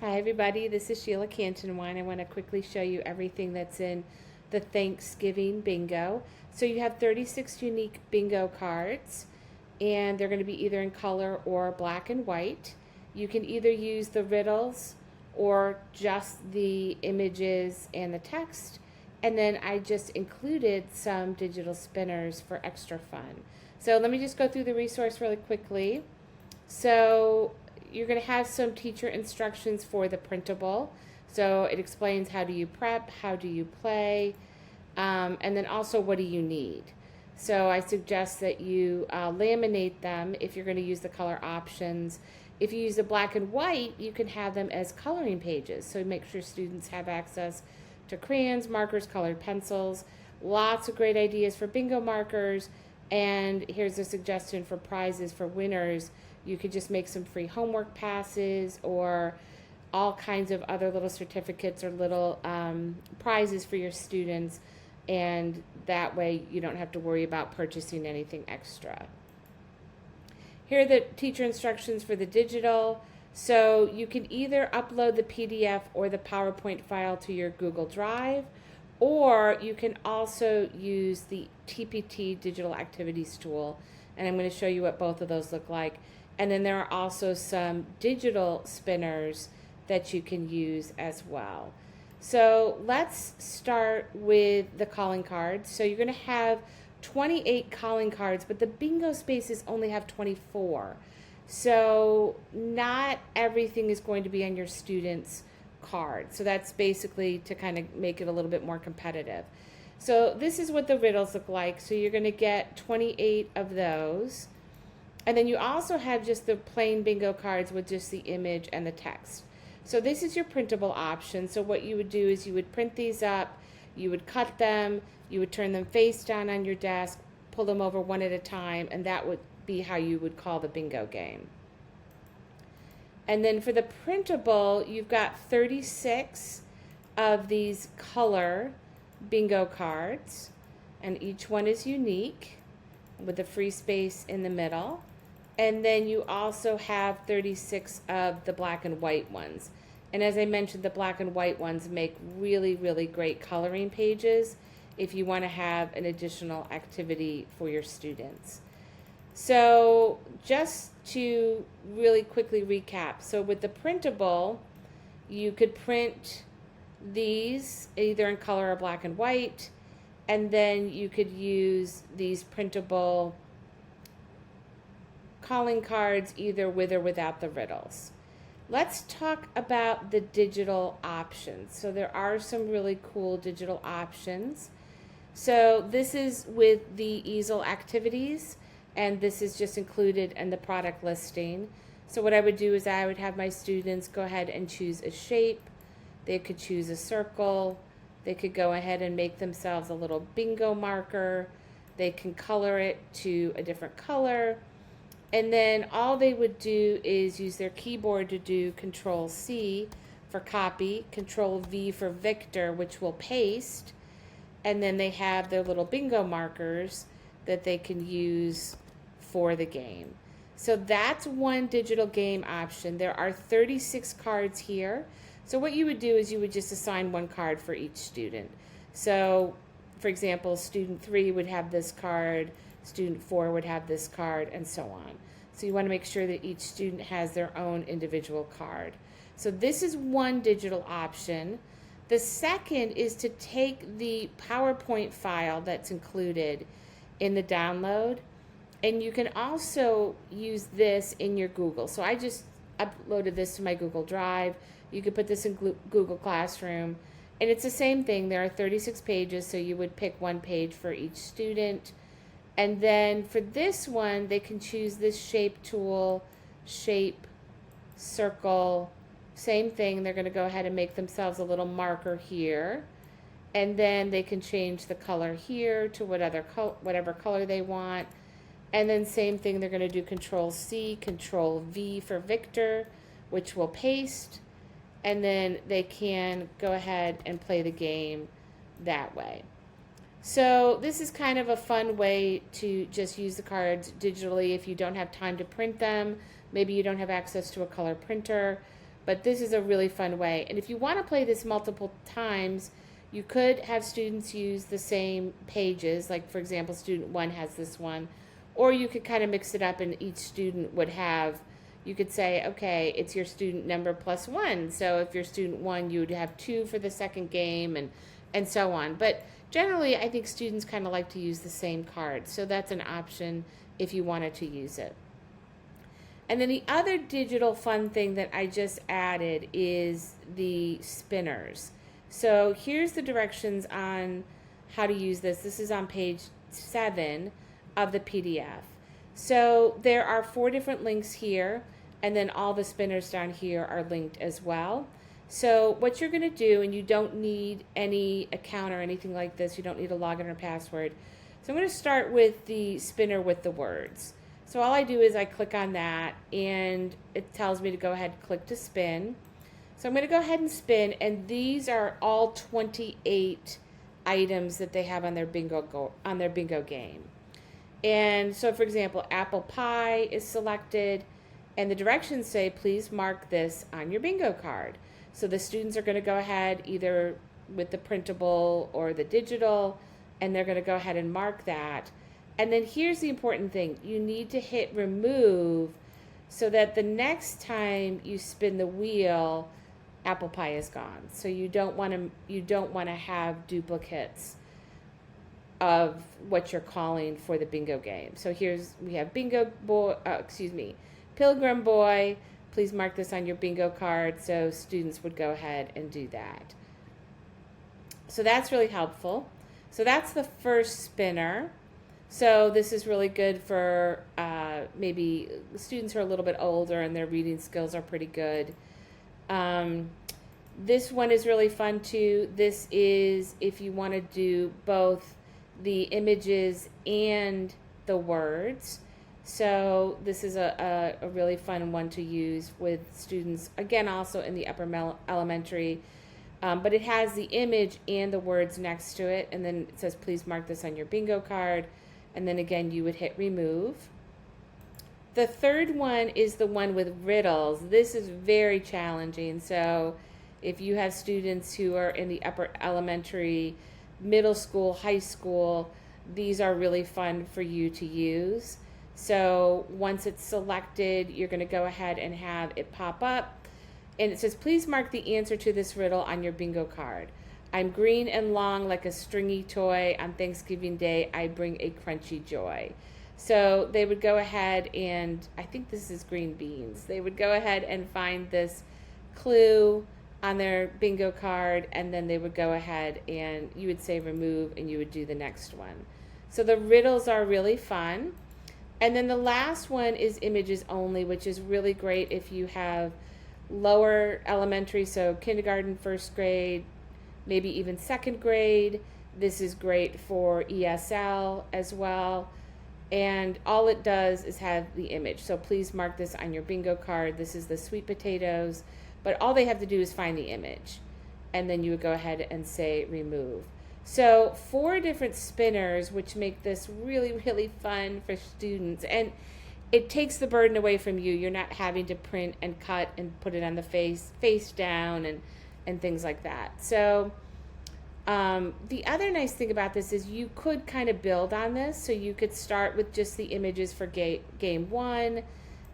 Hi everybody, this is Sheila Cantonwine. I want to quickly show you everything that's in the Thanksgiving bingo. So you have 36 unique bingo cards, and they're going to be either in color or black and white. You can either use the riddles or just the images and the text. And then I just included some digital spinners for extra fun. So let me just go through the resource really quickly. So you're going to have some teacher instructions for the printable. So it explains how do you prep, how do you play, and then also what do you need. So I suggest that you laminate them if you're going to use the color options. If you use the black and white, you can have them as coloring pages. So make sure students have access to crayons, markers, colored pencils. Lots of great ideas for bingo markers. And here's a suggestion for prizes for winners. You could just make some free homework passes or all kinds of other little certificates or little prizes for your students, and that way you don't have to worry about purchasing anything extra. Here are the teacher instructions for the digital. So you can either upload the PDF or the PowerPoint file to your Google Drive, or you can also use the TPT Digital Activities tool, and I'm going to show you what both of those look like. And then there are also some digital spinners that you can use as well. So let's start with the calling cards. So you're going to have 28 calling cards, but the bingo spaces only have 24. So not everything is going to be on your students' card. So that's basically to kind of make it a little bit more competitive. So this is what the riddles look like. So you're going to get 28 of those. And then you also have just the plain bingo cards with just the image and the text. So this is your printable option. So what you would do is you would print these up, you would cut them, you would turn them face down on your desk, pull them over one at a time, and that would be how you would call the bingo game. And then for the printable, you've got 36 of these color bingo cards, and each one is unique with a free space in the middle. And then you also have 36 of the black and white ones. And as I mentioned, the black and white ones make really, really great coloring pages if you want to have an additional activity for your students. So just to really quickly recap, so with the printable, you could print these either in color or black and white, and then you could use these printable calling cards either with or without the riddles. Let's talk about the digital options. So there are some really cool digital options. So this is with the Easel activities, and this is just included in the product listing. So what I would do is I would have my students go ahead and choose a shape. They could choose a circle. They could go ahead and make themselves a little bingo marker. They can color it to a different color. And then all they would do is use their keyboard to do Control C for copy, Control V for Victor, which will paste. And then they have their little bingo markers that they can use for the game. So that's one digital game option. There are 36 cards here. So what you would do is you would just assign one card for each student. So, for example, student 3 would have this card, student 4 would have this card, and so on. So you want to make sure that each student has their own individual card. So this is one digital option. The second is to take the PowerPoint file that's included in the download, and you can also use this in your Google. So I just uploaded this to my Google Drive. You could put this in Google Classroom, and it's the same thing. There are 36 pages, so you would pick one page for each student. And then for this one, they can choose this shape tool, shape, circle, same thing. They're going to go ahead and make themselves a little marker here. And then they can change the color here to whatever color they want. And then same thing, they're going to do Control C, Control V for Victor, which will paste. And then they can go ahead and play the game that way. So this is kind of a fun way to just use the cards digitally if you don't have time to print them. Maybe you don't have access to a color printer, But this is a really fun way. And if you want to play this multiple times, you could have students use the same pages. Like, for example, student 1 has this one. Or you could kind of mix it up, and each student would have, you could say, okay, it's your student number plus 1. So if you're student 1, you would have 2 for the second game, and so on. But generally, I think students kind of like to use the same card. So that's an option if you wanted to use it. And then the other digital fun thing that I just added is the spinners. So here's the directions on how to use this. This is on page 7 of the PDF. So there are 4 different links here, and then all the spinners down here are linked as well. So what you're going to do, and you don't need any account or anything like this, you don't need a login or password. So I'm going to start with the spinner with the words. So all I do is I click on that, and it tells me to go ahead and click to spin. So I'm going to go ahead and spin, and these are all 28 items that they have on their bingo game. And so, for example, apple pie is selected, and the directions say, please mark this on your bingo card. So the students are going to go ahead either with the printable or the digital, and they're going to go ahead and mark that. And then here's the important thing. You need to hit remove so that the next time you spin the wheel, apple pie is gone. So you don't want to have duplicates of what you're calling for the bingo game. So we have Pilgrim Boy. Please mark this on your bingo card. So students would go ahead and do that. So that's really helpful. So that's the first spinner. So this is really good for maybe students who are a little bit older and their reading skills are pretty good. This one is really fun too. This is if you want to do both the images and the words. So this is a really fun one to use with students, again, also in the upper elementary. But it has the image and the words next to it, and then it says, please mark this on your bingo card. And then again, you would hit remove. The third one is the one with riddles. This is very challenging. So if you have students who are in the upper elementary, middle school, high school, these are really fun for you to use. So once it's selected, you're going to go ahead and have it pop up. And it says, please mark the answer to this riddle on your bingo card. I'm green and long like a stringy toy. On Thanksgiving Day, I bring a crunchy joy. So they would go ahead and, I think this is green beans. They would go ahead and find this clue on their bingo card, and then they would go ahead and you would say remove, and you would do the next one. So the riddles are really fun. And then the last one is images only, which is really great if you have lower elementary, so kindergarten, first grade, maybe even second grade. This is great for ESL as well. And all it does is have the image. So please mark this on your bingo card. This is the sweet potatoes. But all they have to do is find the image. And then you would go ahead and say remove. So 4 different spinners, which make this really, really fun for students. And it takes the burden away from you. You're not having to print and cut and put it on the face down, and things like that. So the other nice thing about this is you could kind of build on this. So you could start with just the images for game 1.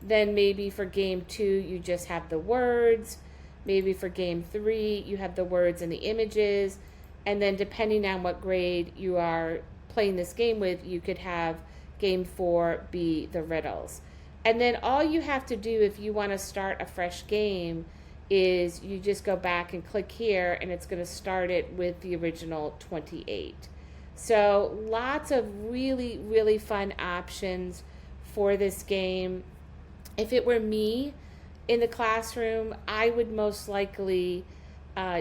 Then maybe for game 2, you just have the words. Maybe for game 3, you have the words and the images. And then depending on what grade you are playing this game with, you could have game 4 be the riddles. And then all you have to do if you want to start a fresh game is you just go back and click here, and it's going to start it with the original 28. So lots of really, really fun options for this game. If it were me in the classroom, I would most likely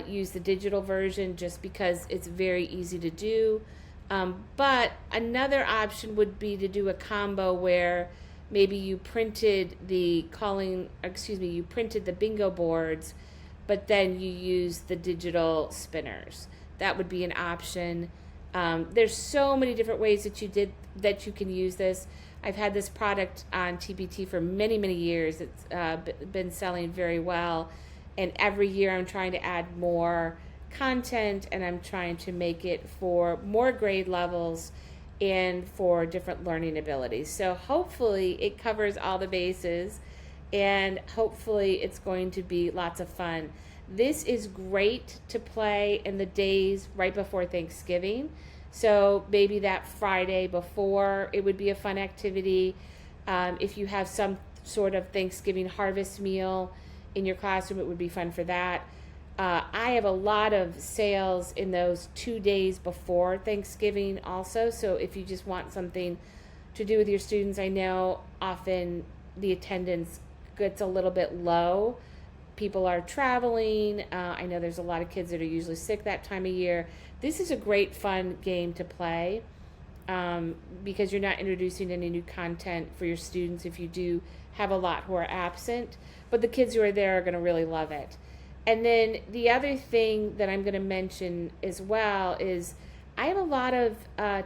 use the digital version just because it's very easy to do. But another option would be to do a combo where maybe you printed the bingo boards, but then you use the digital spinners. That would be an option. There's so many different ways that you can use this. I've had this product on TBT for many, many years. It's been selling very well. And every year I'm trying to add more content, and I'm trying to make it for more grade levels and for different learning abilities. So hopefully it covers all the bases, and hopefully it's going to be lots of fun. This is great to play in the days right before Thanksgiving. So maybe that Friday before, it would be a fun activity. If you have some sort of Thanksgiving harvest meal in your classroom, it would be fun for that. I have a lot of sales in those 2 days before Thanksgiving also. So if you just want something to do with your students, I know often the attendance gets a little bit low. People are traveling. I know there's a lot of kids that are usually sick that time of year. This is a great fun game to play because you're not introducing any new content for your students if you do have a lot who are absent. But the kids who are there are going to really love it. And then the other thing that I'm going to mention as well is I have a lot of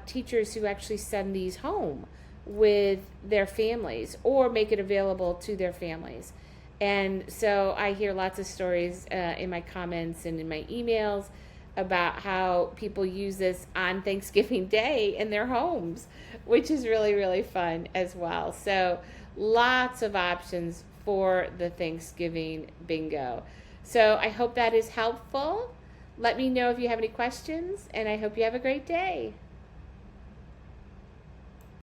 teachers who actually send these home with their families or make it available to their families. And so I hear lots of stories in my comments and in my emails about how people use this on Thanksgiving Day in their homes, which is really, really fun as well. So lots of options for the Thanksgiving bingo. So I hope that is helpful. Let me know if you have any questions, and I hope you have a great day.